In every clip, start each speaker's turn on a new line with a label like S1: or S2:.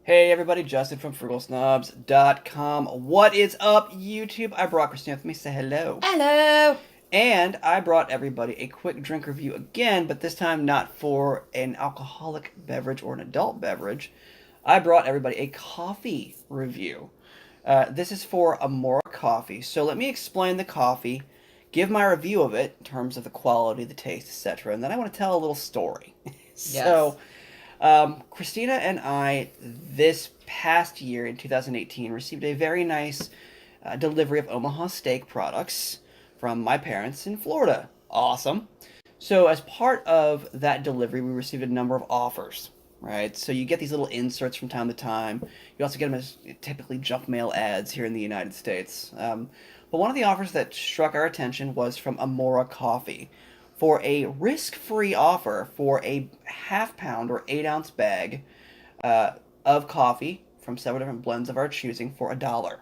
S1: Hey everybody, Justin from FrugalSnobs.com. What is up, YouTube? I brought Christina with me. Say hello.
S2: Hello.
S1: And I brought everybody a quick drink review again, but this time not for an alcoholic beverage or an adult beverage. I brought everybody a coffee review. This is for Amora Coffee. So let me explain the coffee, give my review of it in terms of the quality, the taste, etc. And then I want to tell a little story.
S2: Yes.
S1: So Christina and I, this past year in 2018, received a very nice delivery of Omaha steak products from my parents in Florida. Awesome. So, as part of that delivery, we received a number of offers, right? So, you get these little inserts from time to time. You also get them as typically junk mail ads here in the United States. But one of the offers that struck our attention was from Amora Coffee for a risk-free offer for a half-pound or 8-ounce bag of coffee from several different blends of our choosing for $1.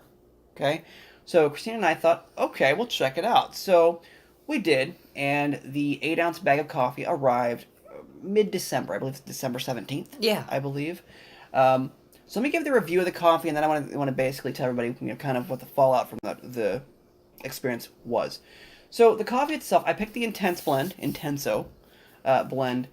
S1: Okay, so Christina and I thought, okay, we'll check it out. So we did, and the 8-ounce bag of coffee arrived mid-December. I believe it's December 17th.
S2: Yeah.
S1: I believe. So let me give the review of the coffee, and then I want to basically tell everybody, kind of what the fallout from the experience was. So the coffee itself, I picked the Intenso blend.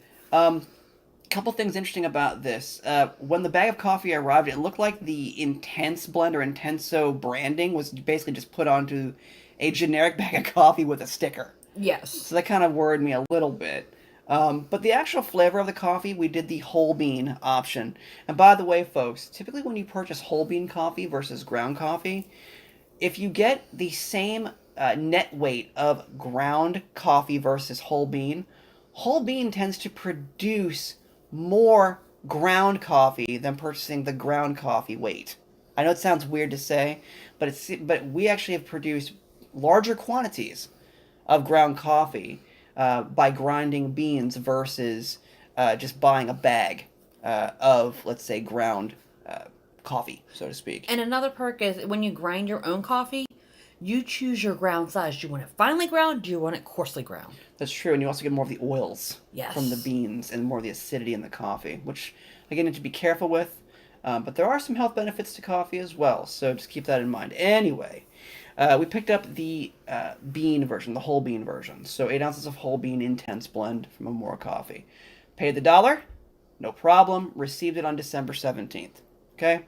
S1: Couple things interesting about this. When the bag of coffee arrived, it looked like the Intense blend or Intenso branding was basically just put onto a generic bag of coffee with a sticker.
S2: Yes.
S1: So that kind of worried me a little bit. But the actual flavor of the coffee, we did the whole bean option. And by the way, folks, typically when you purchase whole bean coffee versus ground coffee, if you get the same net weight of ground coffee versus whole bean tends to produce more ground coffee than purchasing the ground coffee weight. I know it sounds weird to say, but we actually have produced larger quantities of ground coffee by grinding beans versus just buying a bag of, let's say, ground coffee, so to speak.
S2: And another perk is when you grind your own coffee, you choose your ground size. Do you want it finely ground? Do you want it coarsely ground?
S1: That's true, and you also get more of the oils from the
S2: Yes.
S1: beans and more of the acidity in the coffee, which again, you need to be careful with. But there are some health benefits to coffee as well, so just keep that in mind. Anyway, we picked up the bean version, the whole bean version. So 8 ounces of whole bean intense blend from Amora Coffee. Paid the $1, no problem. Received it on December 17th. Okay.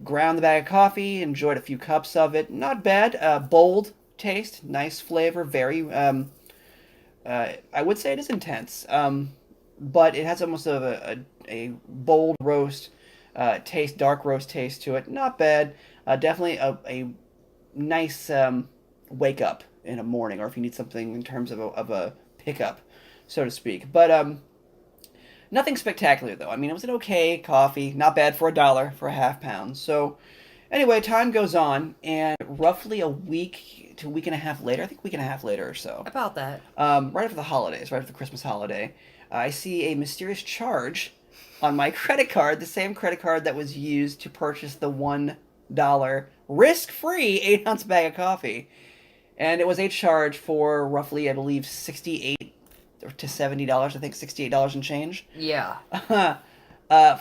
S1: Ground the bag of coffee, enjoyed a few cups of it. Not bad. Bold taste, nice flavor, very, I would say it is intense. But it has almost a bold roast taste, dark roast taste to it. Not bad. Definitely a nice wake up in a morning, or if you need something in terms of a pickup, so to speak. But nothing spectacular though. I mean, it was an okay coffee, not bad for $1 for a half pound. So anyway, time goes on, and roughly a week to a week and a half later, I think a week and a half later or so,
S2: About that.
S1: right after the holidays, right after the Christmas holiday, I see a mysterious charge on my credit card, the same credit card that was used to purchase the $1 risk-free 8-ounce bag of coffee. And it was a charge for roughly, I believe, 68 to $70. I think $68 and change.
S2: Yeah.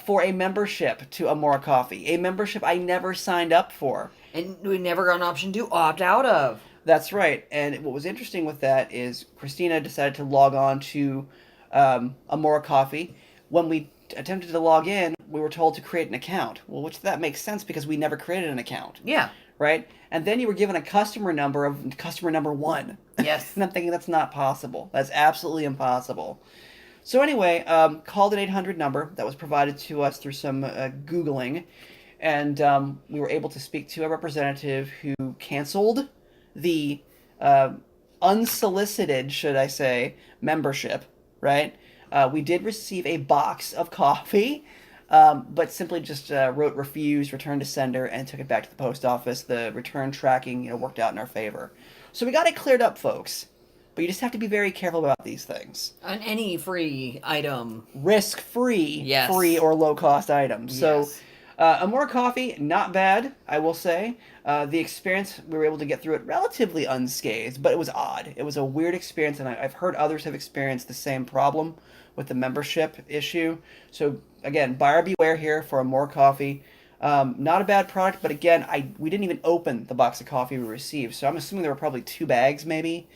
S1: For a membership to Amora Coffee. A membership I never signed up for.
S2: And we never got an option to opt out of.
S1: That's right. And what was interesting with that is Christina decided to log on to Amora Coffee. When we attempted to log in, we were told to create an account. Well, which that makes sense because we never created an account.
S2: Yeah.
S1: Right? And then you were given a customer number of customer number 1.
S2: Yes.
S1: And I'm thinking that's not possible. That's absolutely impossible. So anyway, called an 800 number that was provided to us through some Googling, and we were able to speak to a representative who canceled the unsolicited, should I say, membership, right? We did receive a box of coffee, but simply just wrote refuse, return to sender, and took it back to the post office. The return tracking, worked out in our favor. So we got it cleared up, folks. But you just have to be very careful about these things.
S2: On any free item.
S1: Risk-free,
S2: Yes.
S1: free or low-cost items. So,
S2: Yes.
S1: Amora Coffee, not bad, I will say. The experience, we were able to get through it relatively unscathed, but it was odd. It was a weird experience, and I've heard others have experienced the same problem with the membership issue. So again, buyer beware here for Amora Coffee. Not a bad product, but again, we didn't even open the box of coffee we received, so I'm assuming there were probably 2 bags maybe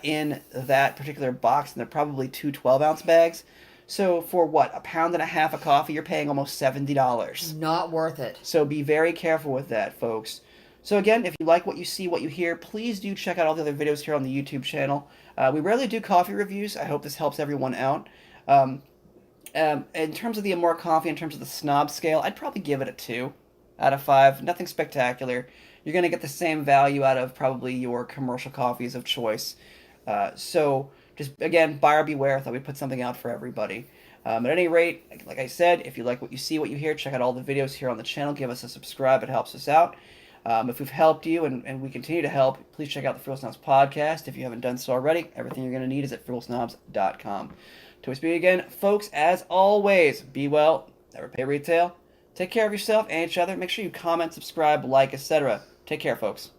S1: in that particular box, and they're probably 2 12-ounce bags. So for what, a pound and a half of coffee, you're paying almost $70.
S2: Not worth it.
S1: So be very careful with that, folks. So again, if you like what you see, what you hear, please do check out all the other videos here on the YouTube channel. We rarely do coffee reviews. I hope this helps everyone out. In terms of the Amora Coffee, in terms of the snob scale, I'd probably give it a 2 out of 5. Nothing spectacular. You're going to get the same value out of probably your commercial coffees of choice. So just, again, buyer beware. I thought we'd put something out for everybody. At any rate, like I said, if you like what you see, what you hear, check out all the videos here on the channel. Give us a subscribe. It helps us out. If we've helped you and we continue to help, please check out the Frugal Snobs podcast. If you haven't done so already, everything you're going to need is at frugalsnobs.com. Till we speak again, folks, as always, be well, never pay retail. Take care of yourself and each other. Make sure you comment, subscribe, like, etc. Take care, folks.